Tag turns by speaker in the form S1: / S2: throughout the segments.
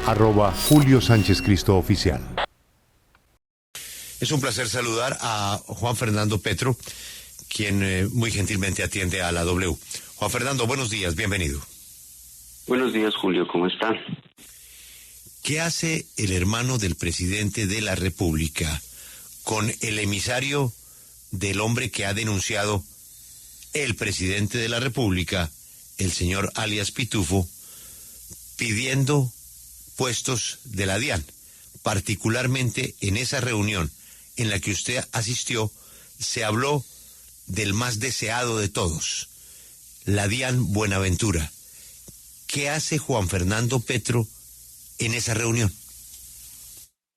S1: @Julio Sánchez Cristo Oficial.
S2: Es un placer saludar a Juan Fernando Petro, quien muy gentilmente atiende a la W. Juan Fernando, buenos días, bienvenido.
S3: Buenos días, Julio, ¿cómo están?
S2: ¿Qué hace el hermano del presidente de la República con el emisario del hombre que ha denunciado el presidente de la República, el señor alias Pitufo, pidiendo puestos de la DIAN? Particularmente en esa reunión en la que usted asistió, se habló del más deseado de todos, la DIAN Buenaventura. ¿Qué hace Juan Fernando Petro en esa reunión?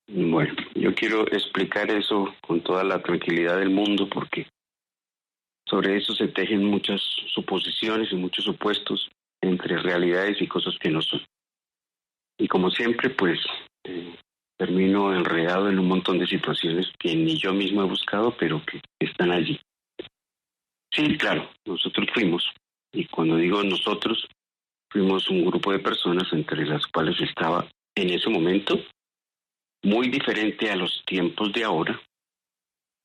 S3: Bueno, yo quiero explicar eso con toda la tranquilidad del mundo, porque sobre eso se tejen muchas suposiciones y muchos supuestos entre realidades y cosas que no son. Y como siempre, pues termino enredado en un montón de situaciones que ni yo mismo he buscado, pero que están allí. Sí, claro, nosotros fuimos, y cuando digo nosotros, fuimos un grupo de personas entre las cuales estaba en ese momento muy diferente a los tiempos de ahora,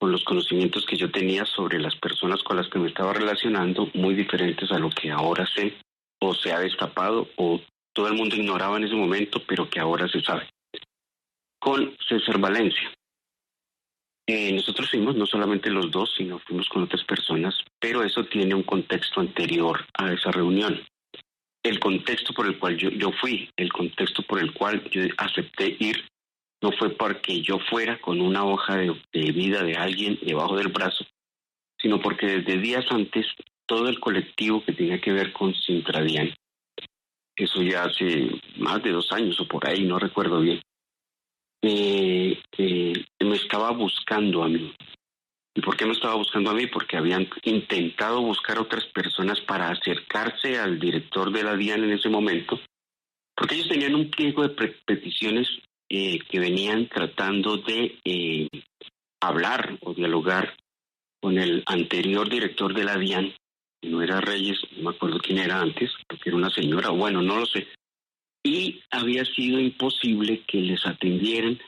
S3: con los conocimientos que yo tenía sobre las personas con las que me estaba relacionando, muy diferentes a lo que ahora sé, o se ha destapado, o todo el mundo ignoraba en ese momento, pero que ahora se sabe. Con César Valencia. Nosotros fuimos, no solamente los dos, sino fuimos con otras personas, pero eso tiene un contexto anterior a esa reunión. El contexto por el cual yo fui, el contexto por el cual yo acepté ir, no fue porque yo fuera con una hoja de vida de alguien debajo del brazo, sino porque desde días antes todo el colectivo que tenía que ver con Sintradian, eso ya hace más de 2 años o por ahí, no recuerdo bien, me estaba buscando a mí. ¿Y por qué me estaba buscando a mí? Porque habían intentado buscar otras personas para acercarse al director de la DIAN en ese momento, porque ellos tenían un pliego de peticiones que venían tratando de hablar o dialogar con el anterior director de la DIAN, que no era Reyes, no me acuerdo quién era antes, porque era una señora, bueno, no lo sé, y había sido imposible que les atendieran,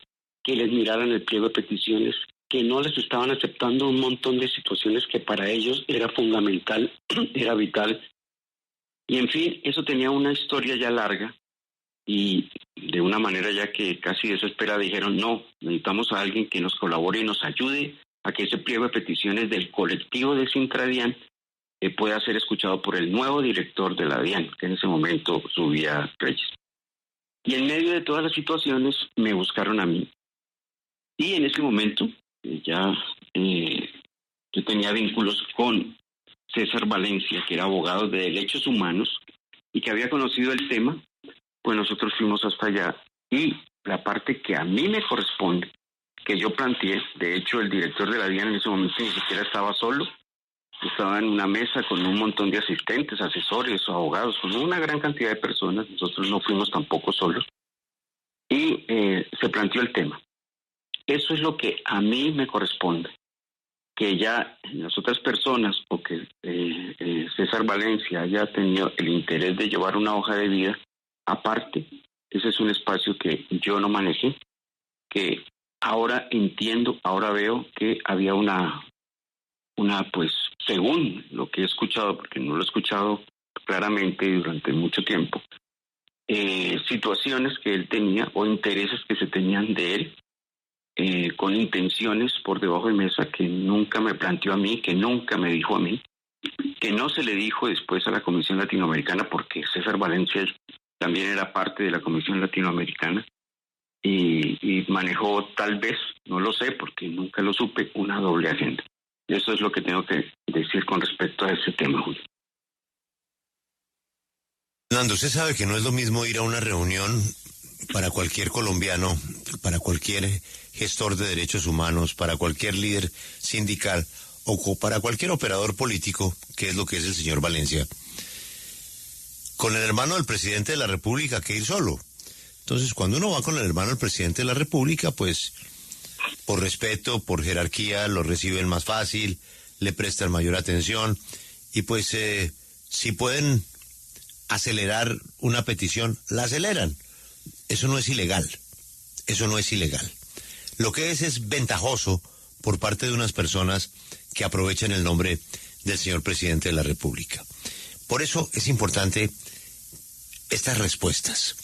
S3: que les miraran el pliego de peticiones, que no les estaban aceptando un montón de situaciones que para ellos era fundamental, era vital. Y en fin, eso tenía una historia ya larga, y de una manera ya que casi desesperada dijeron, no, necesitamos a alguien que nos colabore y nos ayude a que ese pliego de peticiones del colectivo de Sintradian pueda ser escuchado por el nuevo director de la DIAN, que en ese momento subía Reyes. Y en medio de todas las situaciones me buscaron a mí. Y en ese momento ya yo tenía vínculos con César Valencia, que era abogado de derechos humanos y que había conocido el tema. Pues nosotros fuimos hasta allá y la parte que a mí me corresponde, que yo planteé, de hecho el director de la DIAN en ese momento ni siquiera estaba solo, estaba en una mesa con un montón de asistentes, asesores, abogados, con una gran cantidad de personas. Nosotros no fuimos tampoco solos. Y se planteó el tema. Eso es lo que a mí me corresponde. Que ya las otras personas, o que César Valencia haya tenido el interés de llevar una hoja de vida, aparte, ese es un espacio que yo no manejé, que ahora entiendo, ahora veo que había una pues, según lo que he escuchado, porque no lo he escuchado claramente durante mucho tiempo, situaciones que él tenía o intereses que se tenían de él, con intenciones por debajo de mesa que nunca me planteó a mí, que nunca me dijo a mí, que no se le dijo después a la Comisión Latinoamericana, porque César Valencia también era parte de la Comisión Latinoamericana, y manejó tal vez, no lo sé porque nunca lo supe, una doble agenda. Eso es lo que tengo que decir con respecto a ese tema, Julio.
S2: Fernando, usted sabe que no es lo mismo ir a una reunión para cualquier colombiano, para cualquier gestor de derechos humanos, para cualquier líder sindical o para cualquier operador político, que es lo que es el señor Valencia, con el hermano del presidente de la República, que ir solo. Entonces, cuando uno va con el hermano del presidente de la República, pues, por respeto, por jerarquía, lo reciben más fácil, le prestan mayor atención, y pues, si pueden acelerar una petición, la aceleran. eso no es ilegal. Eso no es ilegal. Lo que es ventajoso por parte de unas personas que aprovechan el nombre del señor presidente de la República. Por eso es importante estas respuestas.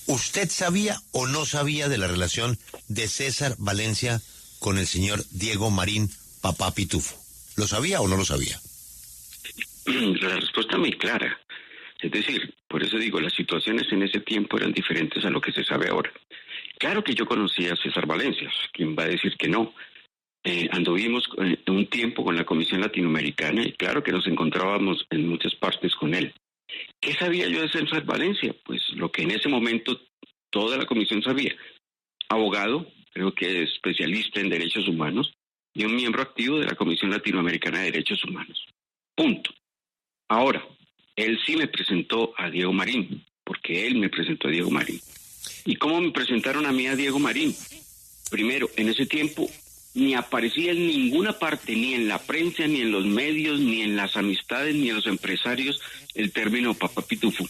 S2: ¿Usted sabía o no sabía de la relación de César Valencia con el señor Diego Marín, papá Pitufo? ¿Lo sabía o no lo sabía?
S3: La respuesta es muy clara. Es decir, por eso digo, las situaciones en ese tiempo eran diferentes a lo que se sabe ahora. Claro que yo conocía a César Valencia, ¿quién va a decir que no? Anduvimos un tiempo con la Comisión Latinoamericana y claro que nos encontrábamos en muchas partes con él. ¿Qué sabía yo de César Valencia? Pues lo que en ese momento toda la comisión sabía. Abogado, creo que especialista en derechos humanos y un miembro activo de la Comisión Latinoamericana de Derechos Humanos. Punto. Ahora, él sí me presentó a Diego Marín, porque él me presentó a Diego Marín. ¿Y cómo me presentaron a mí a Diego Marín? Primero, en ese tiempo ni aparecía en ninguna parte, ni en la prensa, ni en los medios, ni en las amistades, ni en los empresarios, el término papá Pitufo.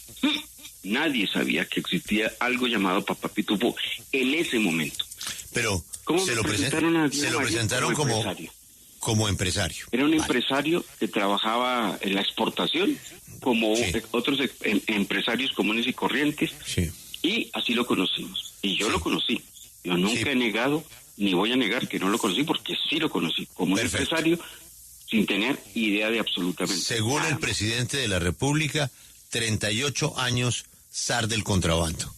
S3: Nadie sabía que existía algo llamado papá Pitufo en ese momento.
S2: Pero
S3: ¿Cómo
S2: se
S3: me
S2: lo
S3: presentaron a Diego
S2: se lo
S3: Marín
S2: presentaron como empresario.
S3: Era un
S2: Vale.
S3: empresario que trabajaba en la exportación, como
S2: Sí.
S3: otros empresarios comunes y corrientes,
S2: Sí.
S3: y así lo conocimos. Y yo
S2: Sí.
S3: lo conocí. Yo nunca
S2: Sí.
S3: he negado, ni voy a negar que no lo conocí, porque sí lo conocí como un
S2: Perfecto.
S3: empresario sin tener idea de absolutamente
S2: Según
S3: nada
S2: el
S3: más.
S2: presidente de la República, 38 años zar del contrabando.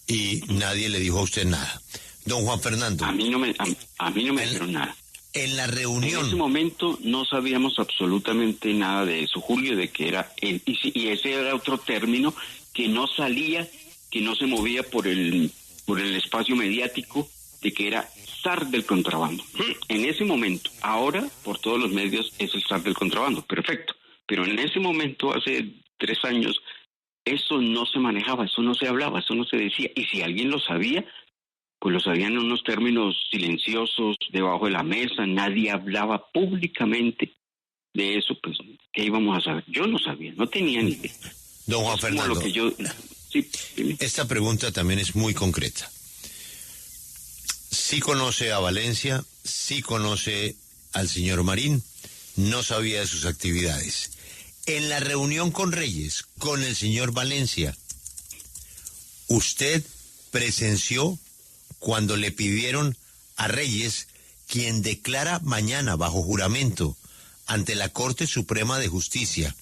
S2: Y nadie le dijo a usted nada. Don Juan Fernando,
S3: A mí no me
S2: En-
S3: dijeron nada.
S2: en la
S3: En ese
S2: reunión,
S3: momento no sabíamos absolutamente nada de eso, Julio, de que era él. Y ese era otro término que no salía, que no se movía por el espacio mediático, de que era zar del contrabando. En ese momento, ahora por todos los medios es el zar del contrabando, perfecto. Pero en ese momento, hace 3 años, eso no se manejaba, eso no se hablaba, eso no se decía. Y si alguien lo sabía, pues lo sabían en unos términos silenciosos, debajo de la mesa, nadie hablaba públicamente de eso, pues, ¿qué íbamos a saber? Yo no sabía, no tenía ni idea.
S2: don Juan
S3: Es como
S2: Fernando,
S3: lo que yo... Sí, dime.
S2: esta pregunta también es muy concreta. Sí conoce a Valencia, sí conoce al señor Marín, no sabía de sus actividades. En la reunión con Reyes, con el señor Valencia, ¿usted presenció cuando le pidieron a Reyes, quien declara mañana bajo juramento ante la Corte Suprema de Justicia,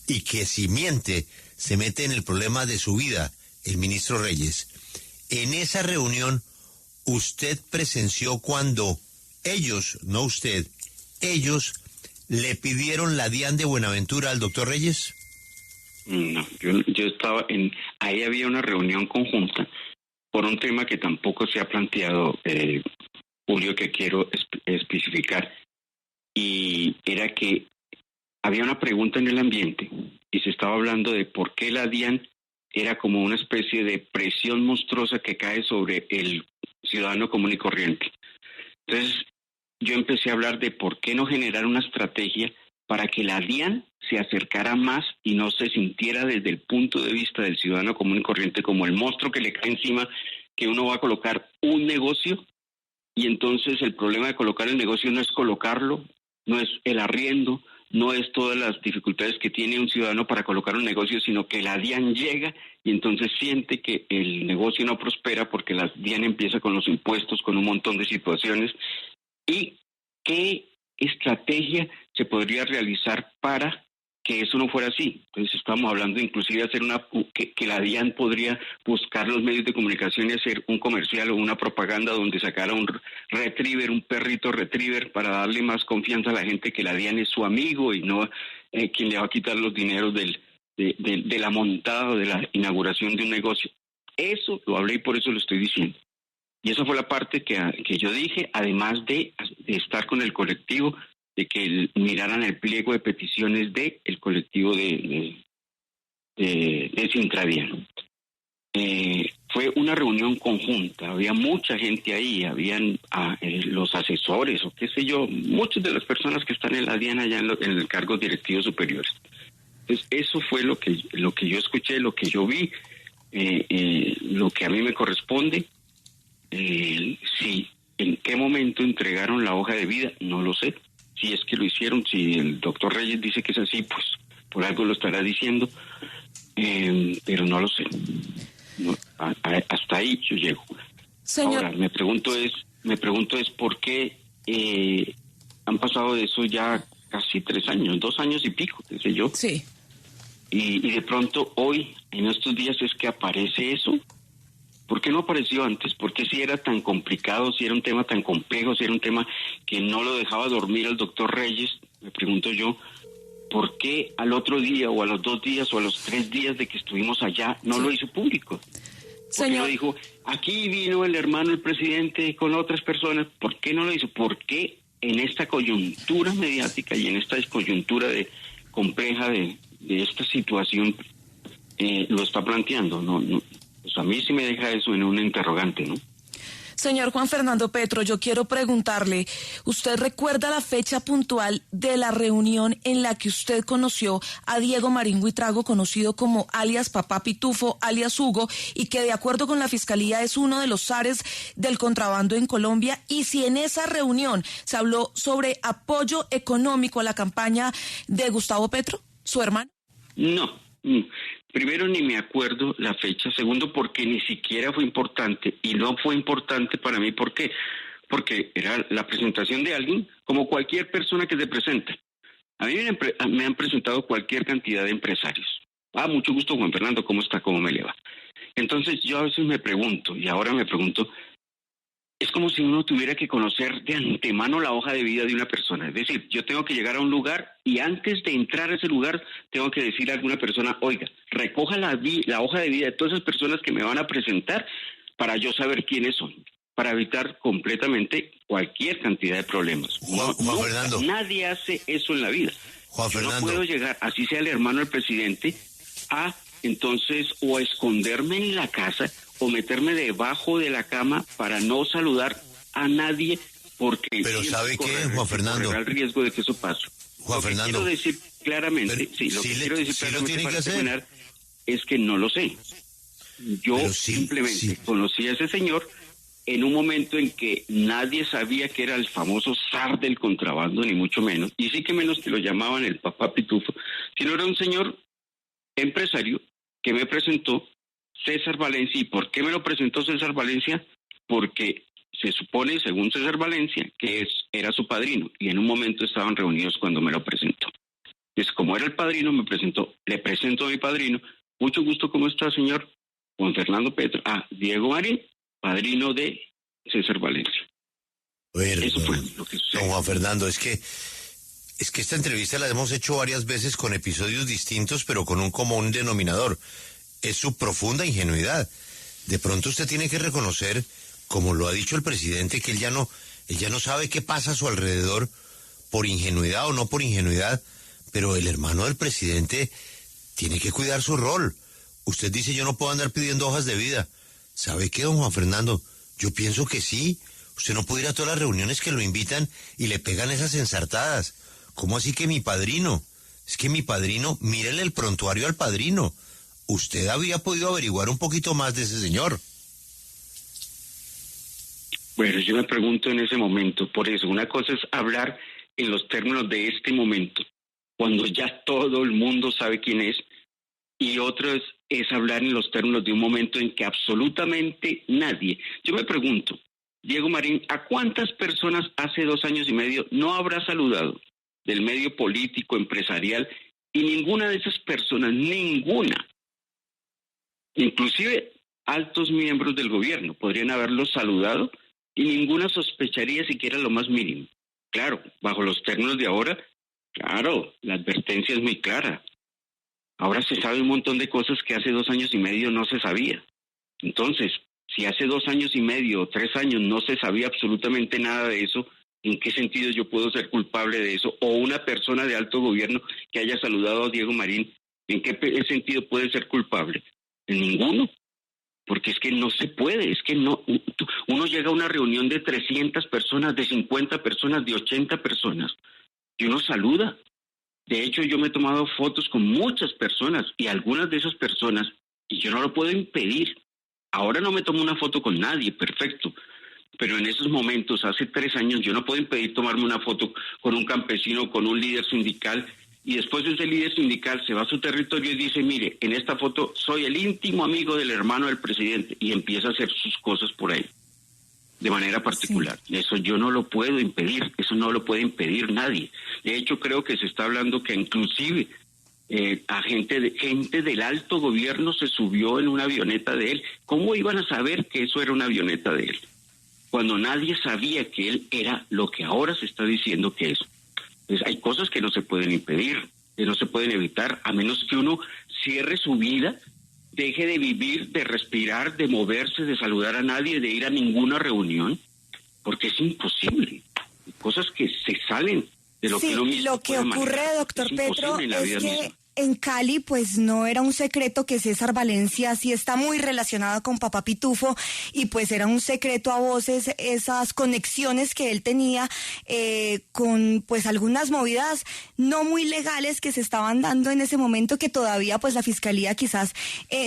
S2: y que si miente se mete en el problema de su vida, el ministro Reyes? En esa reunión, ¿usted presenció cuando ellos, no usted, ellos le pidieron la DIAN de Buenaventura al doctor Reyes?
S3: No, yo estaba en... Ahí había una reunión conjunta por un tema que tampoco se ha planteado, Julio, que quiero especificar, y era que había una pregunta en el ambiente y se estaba hablando de por qué la DIAN era como una especie de presión monstruosa que cae sobre el ciudadano común y corriente. Entonces, yo empecé a hablar de por qué no generar una estrategia para que la DIAN se acercara más y no se sintiera desde el punto de vista del ciudadano común y corriente como el monstruo que le cae encima, que uno va a colocar un negocio y entonces el problema de colocar el negocio no es colocarlo, no es el arriendo, no es todas las dificultades que tiene un ciudadano para colocar un negocio, sino que la DIAN llega y entonces siente que el negocio no prospera porque la DIAN empieza con los impuestos, con un montón de situaciones. ¿Y qué estrategia se podría realizar para que eso no fuera así? Entonces estamos hablando inclusive de hacer que la DIAN podría buscar los medios de comunicación y hacer un comercial o una propaganda donde sacara un retriever, un perrito retriever, para darle más confianza a la gente que la DIAN es su amigo y no quien le va a quitar los dineros de la montada o de la inauguración de un negocio. Eso lo hablé y por eso lo estoy diciendo. Y esa fue la parte que yo dije, además de estar con el colectivo, de que miraran el pliego de peticiones del colectivo de Sintradiano. Fue una reunión conjunta, había mucha gente ahí, habían los asesores o qué sé yo, muchas de las personas que están en la DIAN allá en el cargos directivos superiores. Entonces, eso fue lo que yo escuché, lo que yo vi. lo que a mí me corresponde. Si en qué momento entregaron la hoja de vida, no lo sé. Si es que lo hicieron, si el doctor Reyes dice que es así, pues por algo lo estará diciendo, pero no lo sé. No, hasta ahí yo llego.
S4: Señor...
S3: Ahora, me pregunto es por qué han pasado de eso ya casi 3 años, 2 años y pico, qué sé yo.
S4: Sí.
S3: Y de pronto hoy, en estos días, es que aparece eso. ¿Por qué no apareció antes? ¿Por qué si era tan complicado, si era un tema tan complejo, si era un tema que no lo dejaba dormir al doctor Reyes? Me pregunto yo, ¿por qué al otro día o a los 2 días o a los 3 días de que estuvimos allá no lo hizo público? ¿Por qué no dijo, aquí vino el hermano del presidente con otras personas? ¿Por qué no lo hizo? ¿Por qué en esta coyuntura mediática y en esta coyuntura compleja de esta situación lo está planteando? No, pues a mí sí me deja eso en un interrogante, ¿no?
S4: Señor Juan Fernando Petro, yo quiero preguntarle, ¿usted recuerda la fecha puntual de la reunión en la que usted conoció a Diego Marín Buitrago, conocido como alias Papá Pitufo, alias Hugo, y que de acuerdo con la Fiscalía es uno de los zares del contrabando en Colombia? Y si en esa reunión se habló sobre apoyo económico a la campaña de Gustavo Petro, su hermano.
S3: No. Primero, ni me acuerdo la fecha. Segundo, porque ni siquiera fue importante. Y no fue importante para mí. ¿Por qué? Porque era la presentación de alguien, como cualquier persona que se presenta. A mí me han presentado cualquier cantidad de empresarios. Mucho gusto, Juan Fernando, ¿cómo está? ¿Cómo me le va? Entonces yo a veces me pregunto, y ahora me pregunto, es como si uno tuviera que conocer de antemano la hoja de vida de una persona. Es decir, yo tengo que llegar a un lugar y antes de entrar a ese lugar tengo que decirle a alguna persona, oiga, recoja la hoja de vida de todas esas personas que me van a presentar para yo saber quiénes son, para evitar completamente cualquier cantidad de problemas.
S2: Juan Fernando.
S3: Nadie hace eso en la vida.
S2: Juan Fernando.
S3: Yo no puedo llegar, así sea el hermano del presidente, a entonces o esconderme en la casa o meterme debajo de la cama para no saludar a nadie, porque...
S2: Pero ¿sabe qué, Juan Fernando?
S3: El riesgo de que eso pase.
S2: Juan Fernando.
S3: Quiero decir claramente, es que no lo sé. Yo simplemente conocí a ese señor en un momento en que nadie sabía que era el famoso zar del contrabando, ni mucho menos, y sí que menos que lo llamaban el Papá Pitufo, sino era un señor empresario que me presentó César Valencia. ¿Y por qué me lo presentó César Valencia? Porque se supone, según César Valencia, que era su padrino, y en un momento estaban reunidos cuando me lo presentó. Entonces, como era el padrino, le presento a mi padrino. Mucho gusto, ¿cómo está, señor Juan Fernando Petro? Diego Marín, padrino de César Valencia.
S2: Eso
S3: fue lo que sucedió.
S2: Don Juan Fernando, es que esta entrevista la hemos hecho varias veces con episodios distintos, pero con un común denominador. Es su profunda ingenuidad. De pronto usted tiene que reconocer, como lo ha dicho el presidente, que él ya no sabe qué pasa a su alrededor por ingenuidad o no por ingenuidad, pero el hermano del presidente tiene que cuidar su rol. Usted dice, yo no puedo andar pidiendo hojas de vida. ¿Sabe qué, don Juan Fernando? Yo pienso que sí. Usted no puede ir a todas las reuniones que lo invitan y le pegan esas ensartadas. ¿Cómo así que mi padrino? Es que mi padrino, mírele el prontuario al padrino. Usted había podido averiguar un poquito más de ese señor.
S3: Bueno, yo me pregunto en ese momento, por eso, una cosa es hablar en los términos de este momento, cuando ya todo el mundo sabe quién es, y otro es hablar en los términos de un momento en que absolutamente nadie. Yo me pregunto, Diego Marín, ¿a cuántas personas hace 2 años y medio no habrá saludado del medio político, empresarial, y ninguna de esas personas, ninguna, inclusive altos miembros del gobierno, podrían haberlos saludado y ninguna sospecharía siquiera lo más mínimo? Claro, bajo los términos de ahora, claro, la advertencia es muy clara. Ahora se sabe un montón de cosas que hace 2 años y medio no se sabía. Entonces, si hace 2 años y medio o 3 años no se sabía absolutamente nada de eso, ¿en qué sentido yo puedo ser culpable de eso? O una persona de alto gobierno que haya saludado a Diego Marín, ¿en qué sentido puede ser culpable? En ninguno. Porque es que no se puede, es que no. Uno llega a una reunión de 300 personas, de 50 personas, de 80 personas, y uno saluda. De hecho, yo me he tomado fotos con muchas personas, y algunas de esas personas y yo no lo puedo impedir. Ahora no me tomo una foto con nadie, perfecto, pero en esos momentos, hace 3 años, yo no puedo impedir tomarme una foto con un campesino, con un líder sindical, y después ese líder sindical se va a su territorio y dice, mire, en esta foto soy el íntimo amigo del hermano del presidente, y empieza a hacer sus cosas por ahí, de manera particular. Sí. Eso yo no lo puedo impedir, eso no lo puede impedir nadie. De hecho, creo que se está hablando que inclusive a gente del alto gobierno se subió en una avioneta de él. ¿Cómo iban a saber que eso era una avioneta de él? Cuando nadie sabía que él era lo que ahora se está diciendo que es. Pues hay cosas que no se pueden impedir, que no se pueden evitar, a menos que uno cierre su vida, deje de vivir, de respirar, de moverse, de saludar a nadie, de ir a ninguna reunión, porque es imposible. Hay cosas que se salen de lo que uno mismo
S5: lo que ocurre, doctor Petro, es que en Cali, pues no era un secreto que César Valencia sí está muy relacionado con Papá Pitufo, y pues era un secreto a voces esas conexiones que él tenía con pues algunas movidas no muy legales que se estaban dando en ese momento, que todavía pues la fiscalía quizás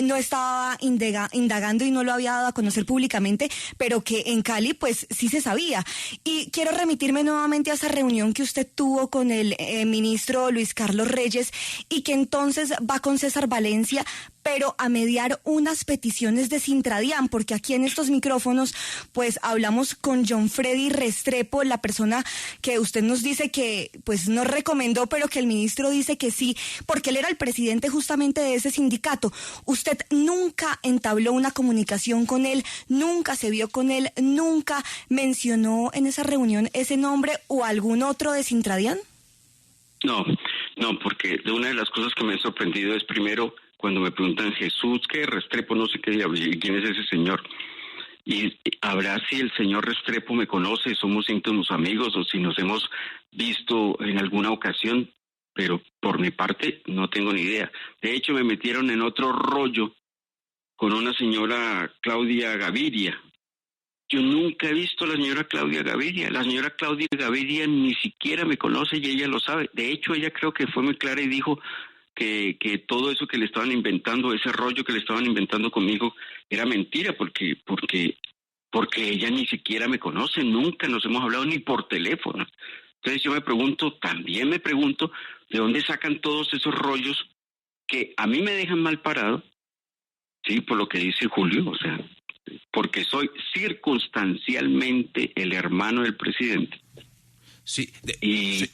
S5: no estaba indagando y no lo había dado a conocer públicamente, pero que en Cali pues sí se sabía. Y quiero remitirme nuevamente a esa reunión que usted tuvo con el ministro Luis Carlos Reyes, y que entonces va con César Valencia, pero a mediar unas peticiones de Sintradian, porque aquí en estos micrófonos pues hablamos con John Freddy Restrepo, la persona que usted nos dice que pues no recomendó, pero que el ministro dice que sí, porque él era el presidente justamente de ese sindicato. Usted nunca entabló una comunicación con él, nunca se vio con él, nunca mencionó en esa reunión ese nombre o algún otro de Sintradian.
S3: No, porque de una de las cosas que me ha sorprendido es, primero, cuando me preguntan, Jesús, ¿qué? Restrepo, no sé qué diablos, ¿quién es ese señor? Y habrá si el señor Restrepo me conoce, somos íntimos amigos, o si nos hemos visto en alguna ocasión, pero por mi parte no tengo ni idea. De hecho, me metieron en otro rollo con una señora Claudia Gaviria. Yo nunca he visto a la señora Claudia Gaviria. La señora Claudia Gaviria ni siquiera me conoce y ella lo sabe. De hecho, ella creo que fue muy clara y dijo que todo eso que le estaban inventando, ese rollo que le estaban inventando conmigo, era mentira, porque ella ni siquiera me conoce, nunca nos hemos hablado ni por teléfono. Entonces yo también me pregunto, ¿de dónde sacan todos esos rollos que a mí me dejan mal parado? Sí, por lo que dice Julio, o sea, porque soy circunstancialmente el hermano del presidente.
S6: Sí,
S3: y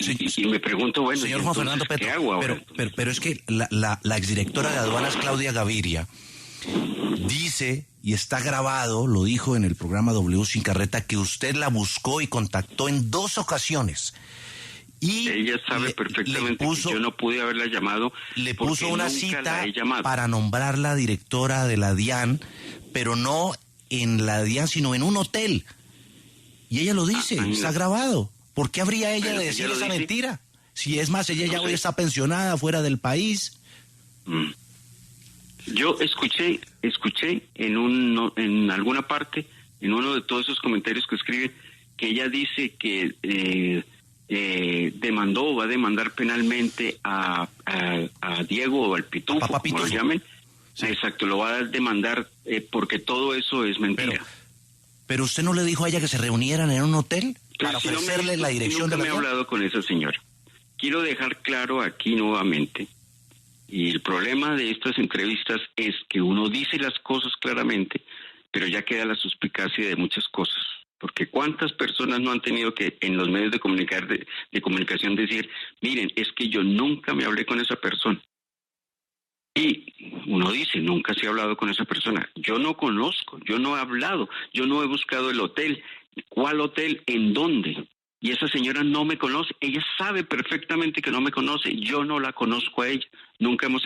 S3: me pregunto, bueno,
S6: señor Juan Fernando Petro,
S3: ¿qué hago ahora?
S6: Pero es que la exdirectora de aduanas, Claudia Gaviria, dice, y está grabado, lo dijo en el programa W Sin Carreta, que usted la buscó y contactó en 2 ocasiones. Y
S3: ella sabe perfectamente que yo no pude haberla llamado.
S6: Le puso una cita para nombrarla directora de la DIAN, pero no en la DIAN, sino en un hotel. Y ella lo dice, está grabado. ¿Por qué habría ella de decir esa mentira? Si es más, ella ya hoy está pensionada, fuera del país.
S3: Yo escuché en alguna parte, en uno de todos esos comentarios que escribe, que ella dice que demandó o va a demandar penalmente a Diego o al Pitufo,
S6: Papá Pitufo,
S3: como lo llamen.
S6: Sí.
S3: Exacto, lo va a demandar porque todo eso es mentira.
S6: Pero usted no le dijo a ella que se reunieran en un hotel para ofrecerle la dirección de la DIAN.
S3: Nunca me he hablado con esa señora. Quiero dejar claro aquí nuevamente, y el problema de estas entrevistas es que uno dice las cosas claramente, pero ya queda la suspicacia de muchas cosas. Porque cuántas personas no han tenido que en los medios de comunicación decir, miren, es que yo nunca me hablé con esa persona. Y uno dice, nunca se ha hablado con esa persona. Yo no conozco, yo no he hablado, yo no he buscado el hotel. ¿Cuál hotel? ¿En dónde? Y esa señora no me conoce, ella sabe perfectamente que no me conoce, yo no la conozco a ella. Nunca hemos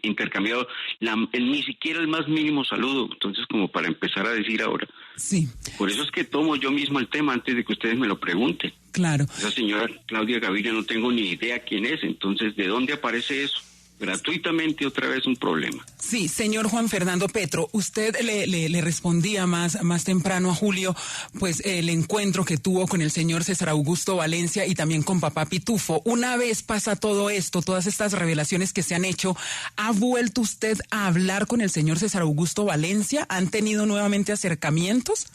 S3: intercambiado ni siquiera el más mínimo saludo. Entonces, como para empezar a decir ahora.
S7: Sí.
S3: Por eso es que tomo yo mismo el tema antes de que ustedes me lo pregunten.
S7: Claro.
S3: Esa señora Claudia Gaviria no tengo ni idea quién es. Entonces, ¿de dónde aparece eso? gratuitamente otra vez un problema.
S7: Sí, señor Juan Fernando Petro, usted le respondía más temprano a Julio, pues el encuentro que tuvo con el señor César Augusto Valencia y también con papá Pitufo. Una vez pasa todo esto, todas estas revelaciones que se han hecho, ¿ha vuelto usted a hablar con el señor César Augusto Valencia? ¿Han tenido nuevamente acercamientos?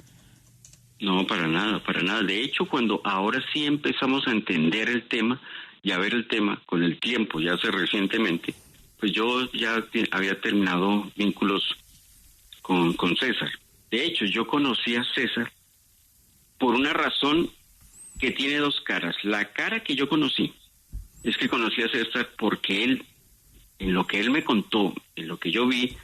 S3: No, para nada, para nada. De hecho, cuando ahora sí empezamos a entender el tema y a ver el tema con el tiempo, ya hace recientemente, pues yo ya había terminado vínculos con César. De hecho, yo conocí a César por una razón que tiene dos caras. La cara que yo conocí es que conocí a César porque él, en lo que él me contó, en lo que yo vi,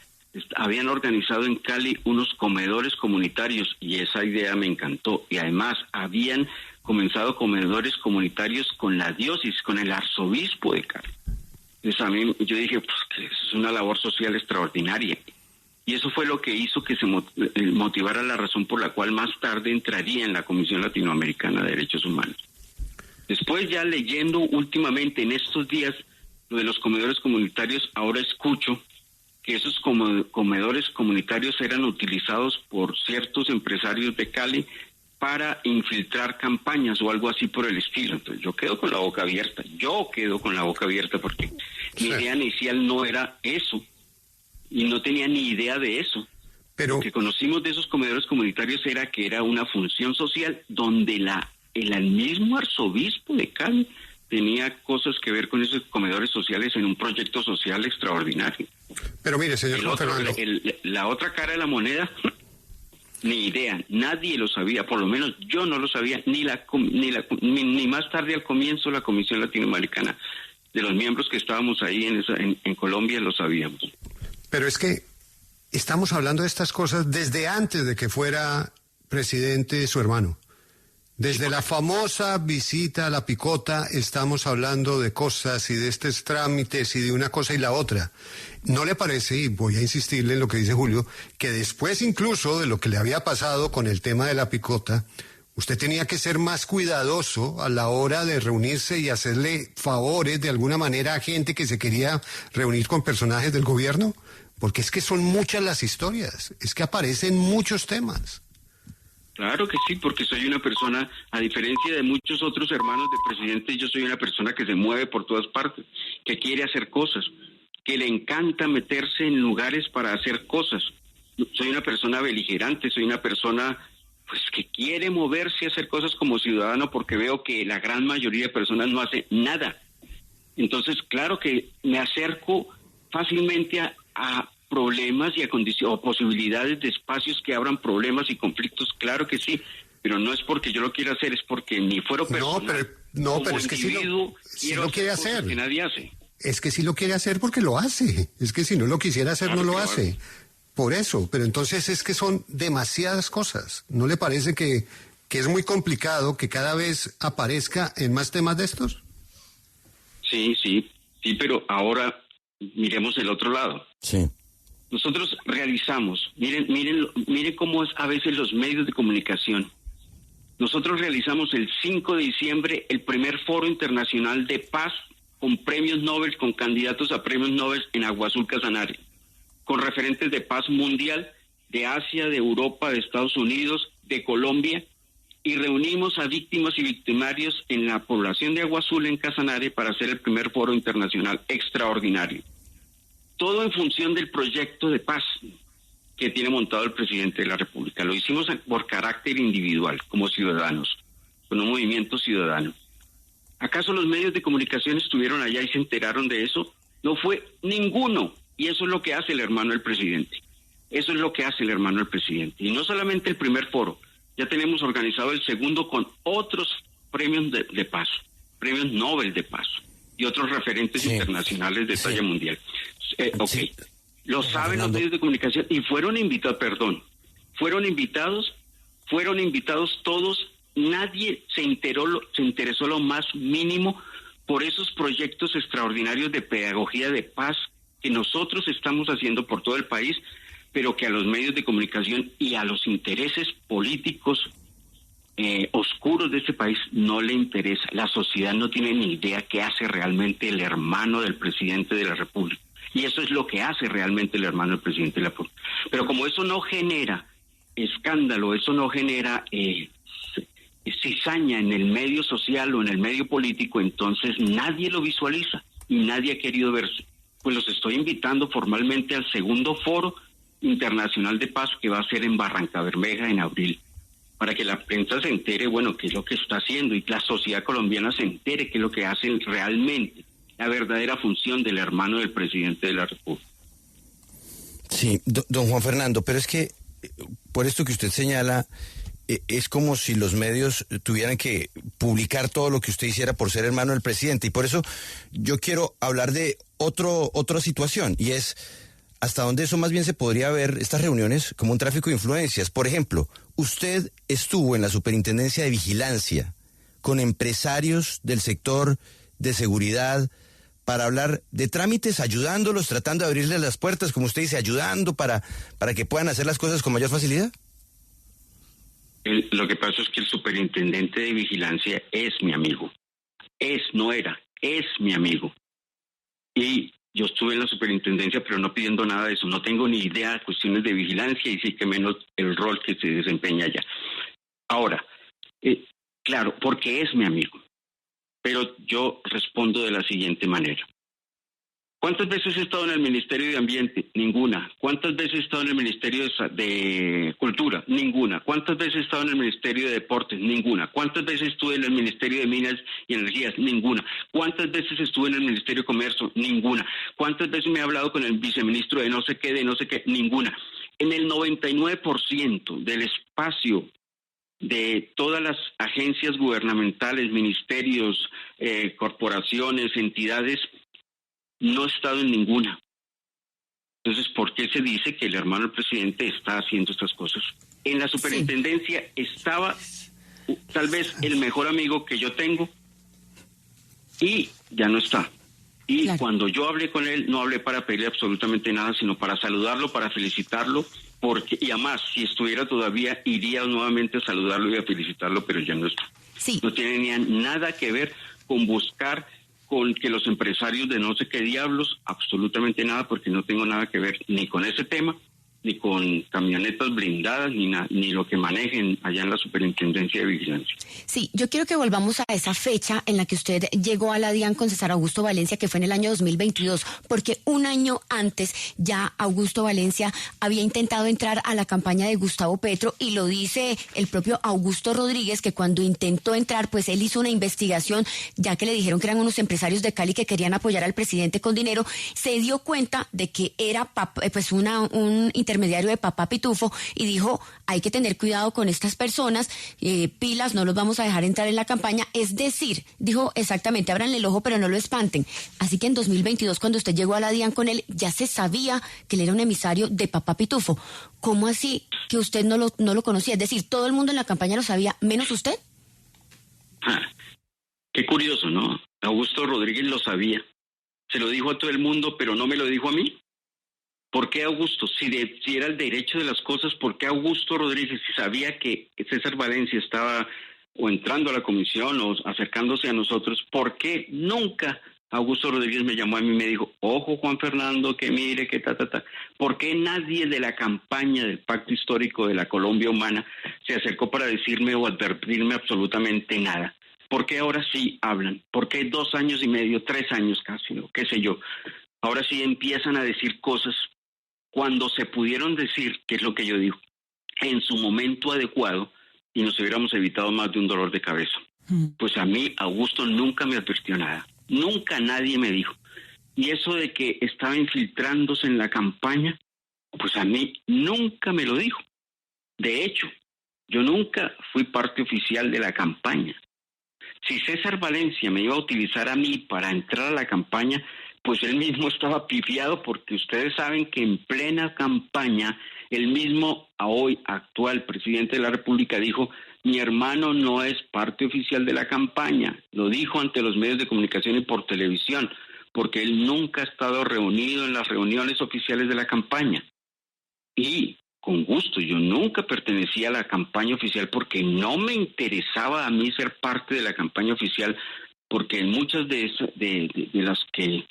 S3: habían organizado en Cali unos comedores comunitarios y esa idea me encantó. Y además habían comenzado comedores comunitarios con la diócesis, con el arzobispo de Cali. Entonces a mí yo dije, pues que es una labor social extraordinaria. Y eso fue lo que hizo que se motivara la razón por la cual más tarde entraría en la Comisión Latinoamericana de Derechos Humanos. Después, ya leyendo últimamente en estos días lo de los comedores comunitarios, ahora escucho que esos comedores comunitarios eran utilizados por ciertos empresarios de Cali para infiltrar campañas o algo así por el estilo. Entonces yo quedo con la boca abierta, porque mi idea inicial no era eso, y no tenía ni idea de eso. Pero lo que conocimos de esos comedores comunitarios era que era una función social donde el mismo arzobispo de Cali tenía cosas que ver con esos comedores sociales en un proyecto social extraordinario.
S8: Pero mire, señor Juan Fernando,
S3: la otra cara de la moneda, ni idea, nadie lo sabía, por lo menos yo no lo sabía, ni más tarde al comienzo la Comisión Latinoamericana, de los miembros que estábamos ahí en Colombia, lo sabíamos.
S8: Pero es que estamos hablando de estas cosas desde antes de que fuera presidente su hermano. Desde la famosa visita a La Picota estamos hablando de cosas y de estos trámites y de una cosa y la otra. ¿No le parece, y voy a insistirle en lo que dice Julio, que después incluso de lo que le había pasado con el tema de La Picota, usted tenía que ser más cuidadoso a la hora de reunirse y hacerle favores de alguna manera a gente que se quería reunir con personajes del gobierno? Porque es que son muchas las historias, es que aparecen muchos temas.
S3: Claro que sí, porque soy una persona, a diferencia de muchos otros hermanos de presidente, yo soy una persona que se mueve por todas partes, que quiere hacer cosas, que le encanta meterse en lugares para hacer cosas. Soy una persona beligerante, soy una persona pues que quiere moverse y hacer cosas como ciudadano, porque veo que la gran mayoría de personas no hace nada. Entonces, claro que me acerco fácilmente a problemas y o posibilidades de espacios que abran problemas y conflictos, claro que sí, pero no es porque yo lo quiera hacer, es porque ni fuera personal,
S8: pero es que sí lo quiere hacer.
S3: Que nadie hace.
S8: Es que sí lo quiere hacer porque lo hace, es que si no lo quisiera hacer, claro, no lo hace. Por eso, pero entonces es que son demasiadas cosas. ¿No le parece que es muy complicado que cada vez aparezca en más temas de estos?
S3: Sí, pero ahora miremos el otro lado.
S6: Sí.
S3: Nosotros realizamos, miren cómo es a veces los medios de comunicación. Nosotros realizamos el 5 de diciembre el primer foro internacional de paz con premios Nobel, con candidatos a premios Nobel en Agua Azul, Casanare, con referentes de paz mundial, de Asia, de Europa, de Estados Unidos, de Colombia, y reunimos a víctimas y victimarios en la población de Agua Azul, en Casanare, para hacer el primer foro internacional extraordinario. Todo en función del proyecto de paz que tiene montado el presidente de la República. Lo hicimos por carácter individual, como ciudadanos, con un movimiento ciudadano. ¿Acaso los medios de comunicación estuvieron allá y se enteraron de eso? No fue ninguno. Y eso es lo que hace el hermano del presidente. Eso es lo que hace el hermano del presidente. Y no solamente el primer foro, ya tenemos organizado el segundo con otros premios de paz, premios Nobel de paz y otros referentes internacionales de talla mundial. Lo saben los medios de comunicación y fueron invitados todos. Nadie se interesó lo más mínimo por esos proyectos extraordinarios de pedagogía de paz que nosotros estamos haciendo por todo el país, pero que a los medios de comunicación y a los intereses políticos oscuros de este país no le interesa. La sociedad no tiene ni idea qué hace realmente el hermano del presidente de la República. Y eso es lo que hace realmente el hermano del presidente de la República. Pero como eso no genera escándalo, eso no genera cizaña en el medio social o en el medio político, entonces nadie lo visualiza y nadie ha querido verse. Pues los estoy invitando formalmente al segundo foro internacional de paz que va a ser en Barrancabermeja en abril, para que la prensa se entere, bueno, qué es lo que está haciendo y la sociedad colombiana se entere qué es lo que hacen realmente, la verdadera función del hermano del presidente de la República.
S9: Sí, don Juan Fernando, pero es que por esto que usted señala, es como si los medios tuvieran que publicar todo lo que usted hiciera por ser hermano del presidente, y por eso yo quiero hablar de otra situación, y es hasta dónde eso más bien se podría ver, estas reuniones, como un tráfico de influencias. Por ejemplo, usted estuvo en la Superintendencia de Vigilancia con empresarios del sector de seguridad para hablar de trámites, ayudándolos, tratando de abrirles las puertas, como usted dice, ayudando para que puedan hacer las cosas con mayor facilidad.
S3: Lo que pasa es que el superintendente de vigilancia es mi amigo. Es mi amigo. Y yo estuve en la superintendencia, pero no pidiendo nada de eso. No tengo ni idea de cuestiones de vigilancia y sí que menos el rol que se desempeña allá. Ahora, claro, porque es mi amigo. Pero yo respondo de la siguiente manera. ¿Cuántas veces he estado en el Ministerio de Ambiente? Ninguna. ¿Cuántas veces he estado en el Ministerio de Cultura? Ninguna. ¿Cuántas veces he estado en el Ministerio de Deportes? Ninguna. ¿Cuántas veces estuve en el Ministerio de Minas y Energías? Ninguna. ¿Cuántas veces estuve en el Ministerio de Comercio? Ninguna. ¿Cuántas veces me he hablado con el viceministro de no sé qué? Ninguna. En el 99% del espacio de todas las agencias gubernamentales, ministerios, corporaciones, entidades, no he estado en ninguna. Entonces, ¿por qué se dice que el hermano del presidente está haciendo estas cosas? En la superintendencia estaba tal vez el mejor amigo que yo tengo y ya no está. Y cuando yo hablé con él, no hablé para pedirle absolutamente nada, sino para saludarlo, para felicitarlo, y además, si estuviera todavía, iría nuevamente a saludarlo y a felicitarlo, pero ya no está.
S5: Sí.
S3: No tiene nada que ver con buscar con que los empresarios de no sé qué diablos, absolutamente nada, porque no tengo nada que ver ni con ese tema, ni con camionetas blindadas, ni lo que manejen allá en la Superintendencia de Vigilancia.
S5: Sí, yo quiero que volvamos a esa fecha en la que usted llegó a la DIAN con César Augusto Valencia, que fue en el año 2022, porque un año antes ya Augusto Valencia había intentado entrar a la campaña de Gustavo Petro, y lo dice el propio Augusto Rodríguez, que cuando intentó entrar, pues él hizo una investigación, ya que le dijeron que eran unos empresarios de Cali que querían apoyar al presidente con dinero, se dio cuenta de que era pues un intermediario de Papá Pitufo, y dijo, hay que tener cuidado con estas personas, pilas, no los vamos a dejar entrar en la campaña. Es decir, dijo exactamente, ábranle el ojo pero no lo espanten. Así que en 2022, cuando usted llegó a la DIAN con él, ya se sabía que él era un emisario de Papá Pitufo. ¿Cómo así que usted no lo conocía? Es decir, todo el mundo en la campaña lo sabía, menos usted.
S3: Qué curioso, ¿no? Augusto Rodríguez lo sabía. Se lo dijo a todo el mundo, pero no me lo dijo a mí. ¿Por qué Augusto? Si era el derecho de las cosas, ¿por qué Augusto Rodríguez, si sabía que César Valencia estaba o entrando a la comisión o acercándose a nosotros, por qué nunca Augusto Rodríguez me llamó a mí y me dijo, ojo Juan Fernando, que mire, que ta? ¿Por qué nadie de la campaña del Pacto Histórico de la Colombia Humana se acercó para decirme o advertirme absolutamente nada? ¿Por qué ahora sí hablan? ¿Por qué 2 años y medio, 3 años casi, o qué sé yo? Ahora sí empiezan a decir cosas cuando se pudieron decir, que es lo que yo digo, en su momento adecuado, y nos hubiéramos evitado más de un dolor de cabeza. Pues a mí, Augusto nunca me advirtió nada. Nunca nadie me dijo. Y eso de que estaba infiltrándose en la campaña, pues a mí nunca me lo dijo. De hecho, yo nunca fui parte oficial de la campaña. Si César Valencia me iba a utilizar a mí para entrar a la campaña, pues él mismo estaba pifiado, porque ustedes saben que en plena campaña, el mismo hoy actual presidente de la República dijo, mi hermano no es parte oficial de la campaña. Lo dijo ante los medios de comunicación y por televisión, porque él nunca ha estado reunido en las reuniones oficiales de la campaña. Y con gusto. Yo nunca pertenecía a la campaña oficial porque no me interesaba a mí ser parte de la campaña oficial, porque en muchas de las que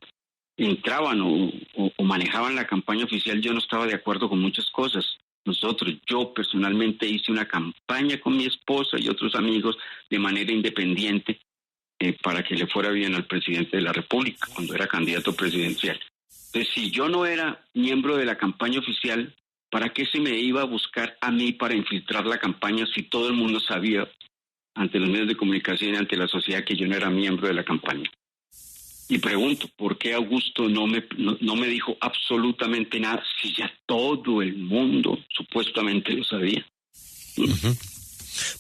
S3: entraban o manejaban la campaña oficial yo no estaba de acuerdo con muchas cosas. Yo personalmente hice una campaña con mi esposa y otros amigos de manera independiente para que le fuera bien al presidente de la República cuando era candidato presidencial. Entonces, si yo no era miembro de la campaña oficial, ¿para qué se me iba a buscar a mí para infiltrar la campaña si todo el mundo sabía ante los medios de comunicación y ante la sociedad que yo no era miembro de la campaña? Y pregunto, ¿por qué Augusto no me dijo absolutamente nada si ya todo el mundo supuestamente lo sabía?
S2: Uh-huh.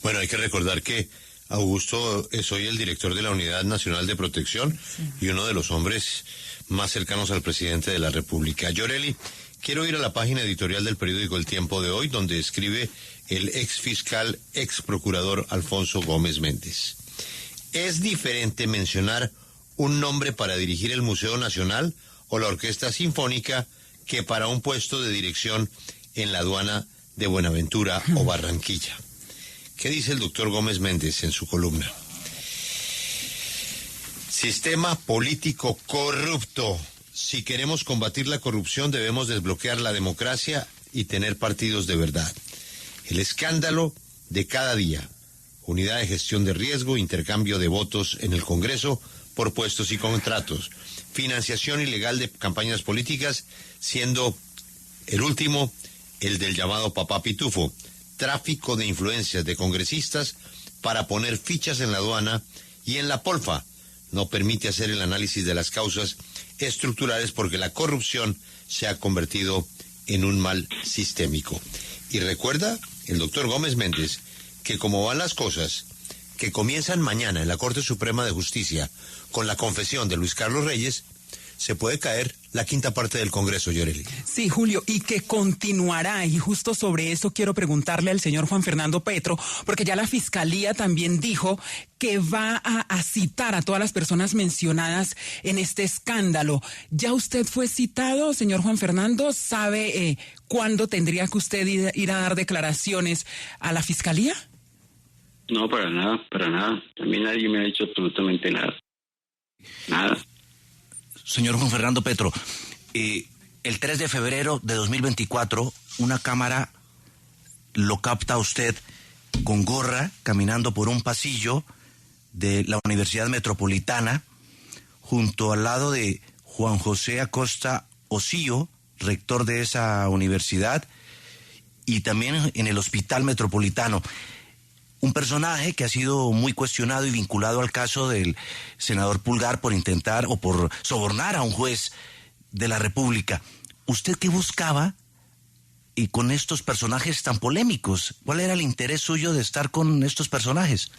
S2: Bueno, hay que recordar que Augusto es hoy el director de la Unidad Nacional de Protección y uno de los hombres más cercanos al presidente de la República. Yoreli, quiero ir a la página editorial del periódico El Tiempo de hoy, donde escribe el ex fiscal, ex procurador Alfonso Gómez Méndez. ¿Es diferente mencionar un nombre para dirigir el Museo Nacional o la Orquesta Sinfónica que para un puesto de dirección en la aduana de Buenaventura o Barranquilla? ¿Qué dice el doctor Gómez Méndez en su columna? Sistema político corrupto. Si queremos combatir la corrupción debemos desbloquear la democracia y tener partidos de verdad. El escándalo de cada día. Unidad de gestión de riesgo, intercambio de votos en el Congreso por puestos y contratos, financiación ilegal de campañas políticas, siendo el último el del llamado Papá Pitufo, tráfico de influencias de congresistas para poner fichas en la aduana y en la Polfa. No permite hacer el análisis de las causas estructurales porque la corrupción se ha convertido en un mal sistémico. Y recuerda el doctor Gómez Méndez que como van las cosas, que comienzan mañana en la Corte Suprema de Justicia con la confesión de Luis Carlos Reyes, se puede caer la quinta parte del Congreso, Yoreli.
S7: Sí, Julio, y que continuará, y justo sobre eso quiero preguntarle al señor Juan Fernando Petro, porque ya la Fiscalía también dijo que va a citar a todas las personas mencionadas en este escándalo. ¿Ya usted fue citado, señor Juan Fernando? ¿Sabe cuándo tendría que usted ir a dar declaraciones a la Fiscalía?
S3: No, para nada. A mí nadie me ha dicho absolutamente nada. Nada.
S6: Señor Juan Fernando Petro, el 3 de febrero de 2024, una cámara lo capta a usted con gorra, caminando por un pasillo de la Universidad Metropolitana, junto al lado de Juan José Acosta Osío, rector de esa universidad, y también en el Hospital Metropolitano. Un personaje que ha sido muy cuestionado y vinculado al caso del senador Pulgar por intentar o por sobornar a un juez de la República. ¿Usted qué buscaba y con estos personajes tan polémicos? ¿Cuál era el interés suyo de estar con estos personajes?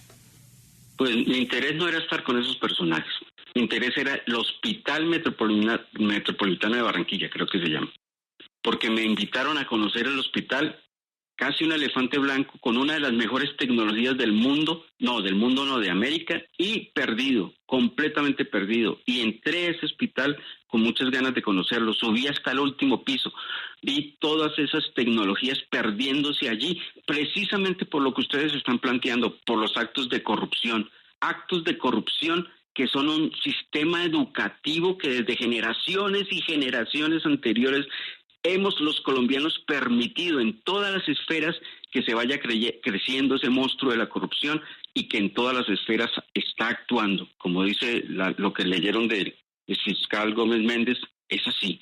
S3: Pues mi interés no era estar con esos personajes. Mi interés era el Hospital Metropolitano de Barranquilla, creo que se llama. Porque me invitaron a conocer el hospital, casi un elefante blanco, con una de las mejores tecnologías del mundo, de América, y perdido, completamente perdido. Y entré a ese hospital con muchas ganas de conocerlo, subí hasta el último piso, vi todas esas tecnologías perdiéndose allí, precisamente por lo que ustedes están planteando, por los actos de corrupción que son un sistema educativo que desde generaciones y generaciones anteriores hemos los colombianos permitido en todas las esferas que se vaya creciendo ese monstruo de la corrupción y que en todas las esferas está actuando. Como dice lo que leyeron del fiscal Gómez Méndez, es así.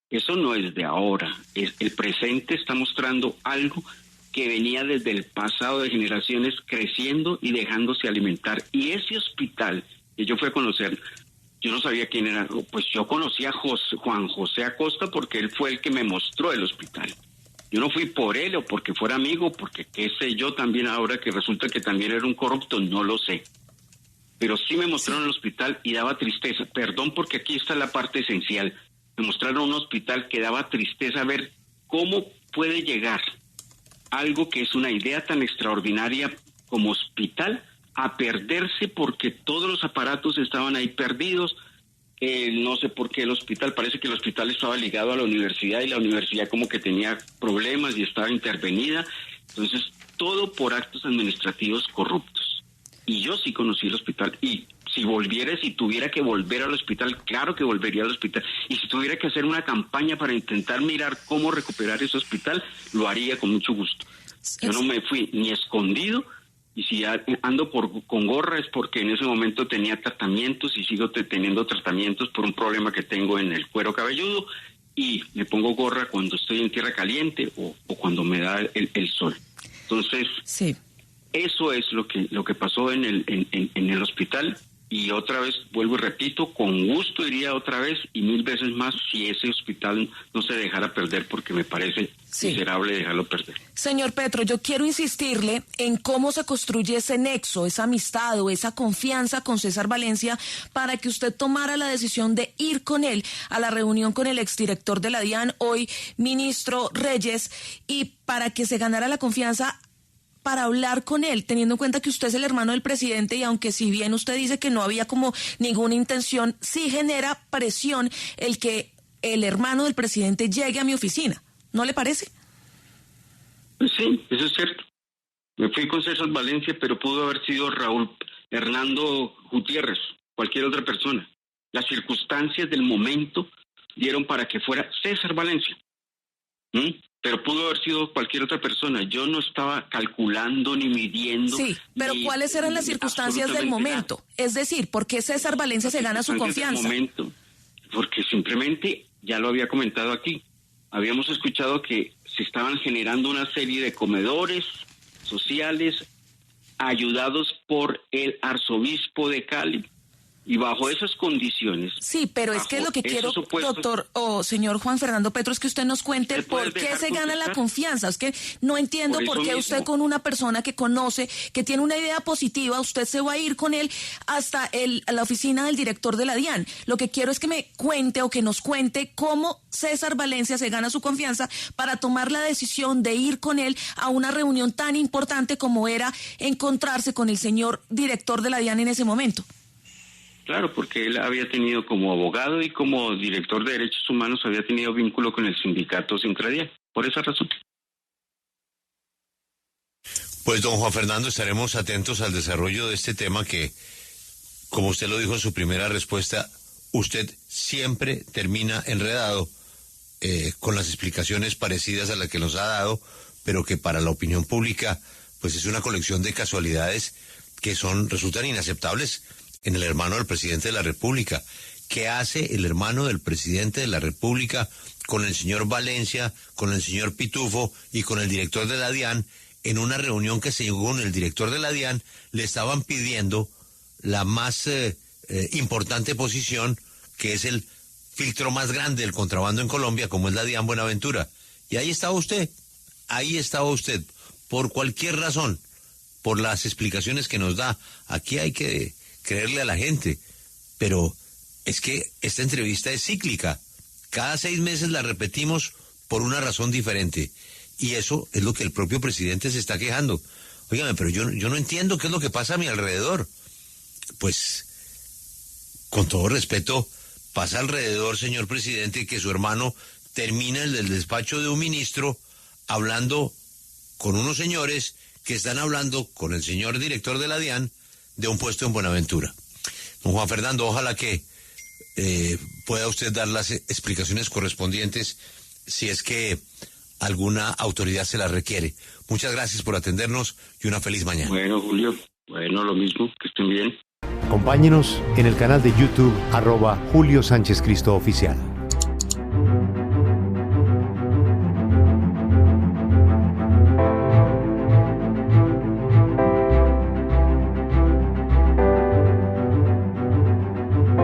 S3: Eso no es de ahora. El presente está mostrando algo que venía desde el pasado de generaciones creciendo y dejándose alimentar. Y ese hospital que yo fui a conocer, yo no sabía quién era, pues yo conocí a Juan José Acosta porque él fue el que me mostró el hospital. Yo no fui por él o porque fuera amigo, porque qué sé yo también ahora que resulta que también era un corrupto, no lo sé. Pero sí me mostraron el hospital y daba tristeza. Perdón, porque aquí está la parte esencial. Me mostraron un hospital que daba tristeza ver cómo puede llegar algo que es una idea tan extraordinaria como hospital a perderse porque todos los aparatos estaban ahí perdidos, No sé por qué el hospital, parece que el hospital estaba ligado a la universidad y la universidad como que tenía problemas y estaba intervenida. Entonces, todo por actos administrativos corruptos. Y yo sí conocí el hospital, y si tuviera que volver al hospital, claro que volvería al hospital. Y si tuviera que hacer una campaña para intentar mirar cómo recuperar ese hospital, lo haría con mucho gusto. Yo no me fui ni escondido, y si ando con gorra es porque en ese momento tenía tratamientos y sigo teniendo tratamientos por un problema que tengo en el cuero cabelludo, y me pongo gorra cuando estoy en tierra caliente o cuando me da el sol. Entonces, sí. Eso es lo que pasó en el hospital. Y otra vez, vuelvo y repito, con gusto iría otra vez y 1000 veces más si ese hospital no se dejara perder, porque me parece miserable dejarlo perder.
S4: Señor Petro, yo quiero insistirle en cómo se construye ese nexo, esa amistad o esa confianza con César Valencia para que usted tomara la decisión de ir con él a la reunión con el exdirector de la DIAN, hoy ministro Reyes, y para que se ganara la confianza para hablar con él, teniendo en cuenta que usted es el hermano del presidente, y aunque si bien usted dice que no había como ninguna intención, sí genera presión el que el hermano del presidente llegue a mi oficina. ¿No le parece?
S3: Pues sí, eso es cierto. Me fui con César Valencia, pero pudo haber sido Hernando Gutiérrez, cualquier otra persona. Las circunstancias del momento dieron para que fuera César Valencia. Pero pudo haber sido cualquier otra persona. Yo no estaba calculando ni midiendo.
S4: Sí, pero ¿cuáles eran las circunstancias del momento? Es decir, ¿por qué César Valencia se gana su confianza?
S3: Momento, porque simplemente, ya lo había comentado aquí, habíamos escuchado que se estaban generando una serie de comedores sociales ayudados por el arzobispo de Cali. Y bajo esas condiciones...
S4: Sí, pero es que lo que quiero, doctor o señor Juan Fernando Petro, es que usted nos cuente por qué se gana la confianza. Es que no entiendo por qué usted con una persona que conoce, que tiene una idea positiva, usted se va a ir con él hasta a la oficina del director de la DIAN. Lo que quiero es que me cuente o que nos cuente cómo César Valencia se gana su confianza para tomar la decisión de ir con él a una reunión tan importante como era encontrarse con el señor director de la DIAN en ese momento.
S3: Claro, porque él había tenido como abogado y como director de derechos humanos, había tenido vínculo con el sindicato Sincradial, por esa razón.
S2: Pues don Juan Fernando, estaremos atentos al desarrollo de este tema que, como usted lo dijo en su primera respuesta, usted siempre termina enredado con las explicaciones parecidas a las que nos ha dado, pero que para la opinión pública pues es una colección de casualidades que resultan inaceptables en el hermano del presidente de la República. ¿Qué hace el hermano del presidente de la República con el señor Valencia, con el señor Pitufo y con el director de la DIAN en una reunión que según el director de la DIAN le estaban pidiendo la más importante posición, que es el filtro más grande del contrabando en Colombia, como es la DIAN Buenaventura? Y ahí estaba usted, por cualquier razón, por las explicaciones que nos da. Aquí hay que creerle a la gente, pero es que esta entrevista es cíclica. Cada 6 meses la repetimos por una razón diferente, y eso es lo que el propio presidente se está quejando. Óigame, pero yo no entiendo qué es lo que pasa a mi alrededor. Pues, con todo respeto, pasa alrededor, señor presidente, que su hermano termina en el despacho de un ministro hablando con unos señores que están hablando con el señor director de la DIAN de un puesto en Buenaventura. Don Juan Fernando, ojalá que pueda usted dar las explicaciones correspondientes si es que alguna autoridad se las requiere. Muchas gracias por atendernos y una feliz mañana.
S3: Bueno, Julio, lo mismo, que estén bien.
S1: Acompáñenos en el canal de YouTube @Julio Sánchez Cristo Oficial.